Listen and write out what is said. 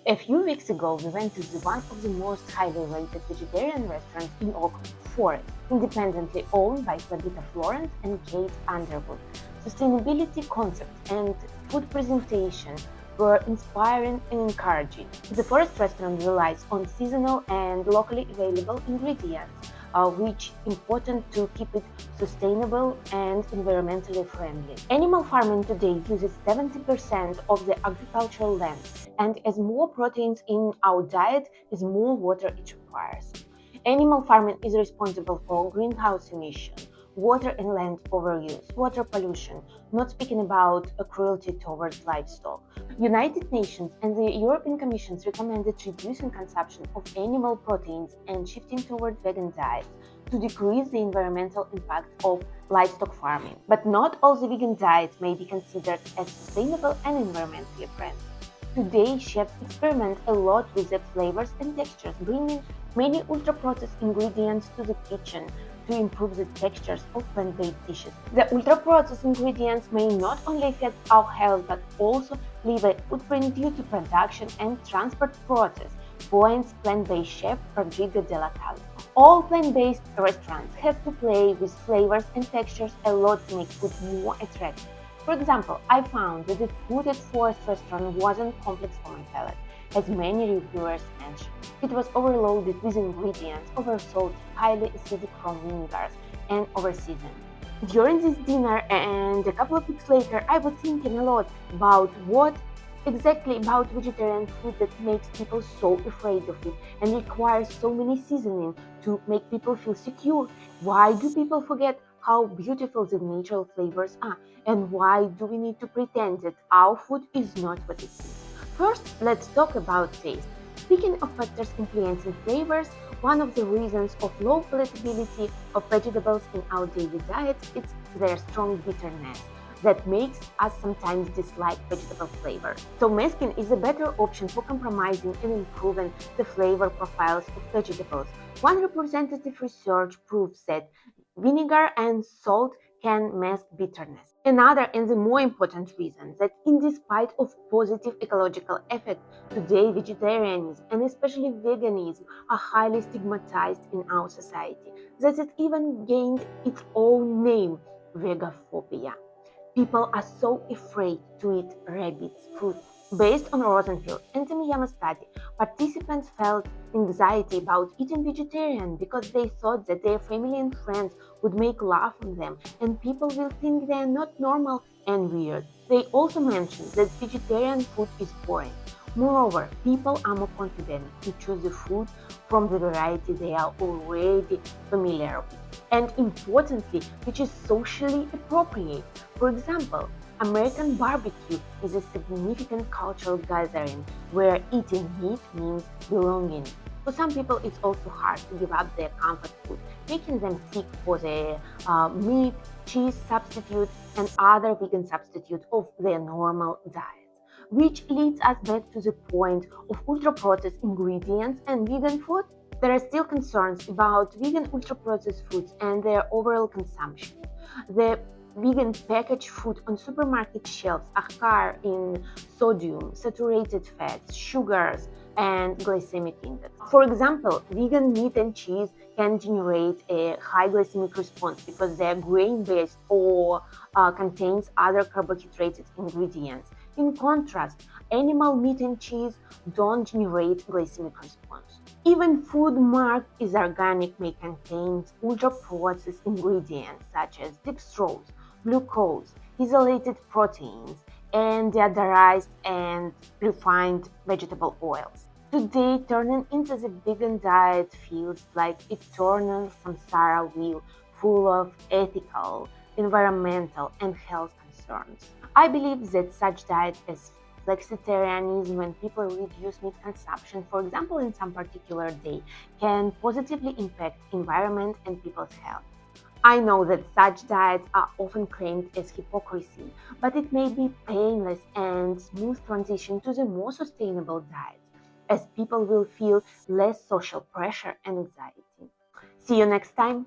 A few weeks ago, we went to one of the most highly rated vegetarian restaurants in Oak Forest, independently owned by Tabitha Florence and Kate Underwood. Sustainability concepts and food presentation were inspiring and encouraging. The Forest restaurant relies on seasonal and locally available ingredients, which is important to keep it sustainable and environmentally friendly. Animal farming today uses 70% of the agricultural land, and as more proteins in our diet, is more water it requires. Animal farming is responsible for greenhouse emissions, water and land overuse, water pollution, not speaking about cruelty towards livestock. United Nations and the European Commission recommended reducing consumption of animal proteins and shifting toward vegan diets to decrease the environmental impact of livestock farming. But not all the vegan diets may be considered as sustainable and environmentally friendly. Today, chefs experiment a lot with the flavors and textures, bringing many ultra-processed ingredients to the kitchen to improve the textures of plant-based dishes. The ultra-processed ingredients may not only affect our health but also leave a footprint due to production and transport process, points plant-based chef Rodrigo de la Calle. All plant-based restaurants have to play with flavors and textures a lot to make food more attractive. For example, I found that the food at Forest restaurant wasn't complex for my palate, as many reviewers mentioned. It was overloaded with ingredients, oversalted, highly acidic from vinegars, and overseasoned. During this dinner and a couple of weeks later, I was thinking a lot about what exactly about vegetarian food that makes people so afraid of it and requires so many seasoning to make people feel secure. Why do people forget how beautiful the natural flavors are? And why do we need to pretend that our food is not what it is? First, let's talk about taste. Speaking of factors influencing flavors, one of the reasons of low palatability of vegetables in our daily diets is their strong bitterness that makes us sometimes dislike vegetable flavors. So masking is a better option for compromising and improving the flavor profiles of vegetables. One representative research proves that vinegar and salt can mask bitterness. Another and the more important reason that in despite of positive ecological effect, today vegetarianism and especially veganism are highly stigmatized in our society, that it even gained its own name, vegaphobia. People are so afraid to eat rabbits' food. Based on Rosenfeld and Tomiyama study, participants felt anxiety about eating vegetarian because they thought that their family and friends would make laugh on them and people will think they are not normal and weird. They also mentioned that vegetarian food is boring. Moreover, people are more confident to choose the food from the variety they are already familiar with. And importantly, which is socially appropriate. For example, American barbecue is a significant cultural gathering where eating meat means belonging. For some people, it's also hard to give up their comfort food, making them seek for the meat, cheese substitute, and other vegan substitute of their normal diets. Which leads us back to the point of ultra-processed ingredients and vegan food. There are still concerns about vegan ultra-processed foods and their overall consumption. The vegan packaged food on supermarket shelves are higher in sodium, saturated fats, sugars, and glycemic index. For example, vegan meat and cheese can generate a high glycemic response because they are grain-based or contains other carbohydrated ingredients. In contrast, animal meat and cheese don't generate glycemic response. Even food marked is organic may contain ultra-processed ingredients such as dextrose, glucose, isolated proteins, and deodorized and refined vegetable oils. Today, turning into the vegan diet feels like eternal samsara wheel full of ethical, environmental, and health concerns. I believe that such diets as flexitarianism, when people reduce meat consumption, for example, in some particular day, can positively impact environment and people's health. I know that such diets are often claimed as hypocrisy, but it may be painless and smooth transition to the more sustainable diets, as people will feel less social pressure and anxiety. See you next time.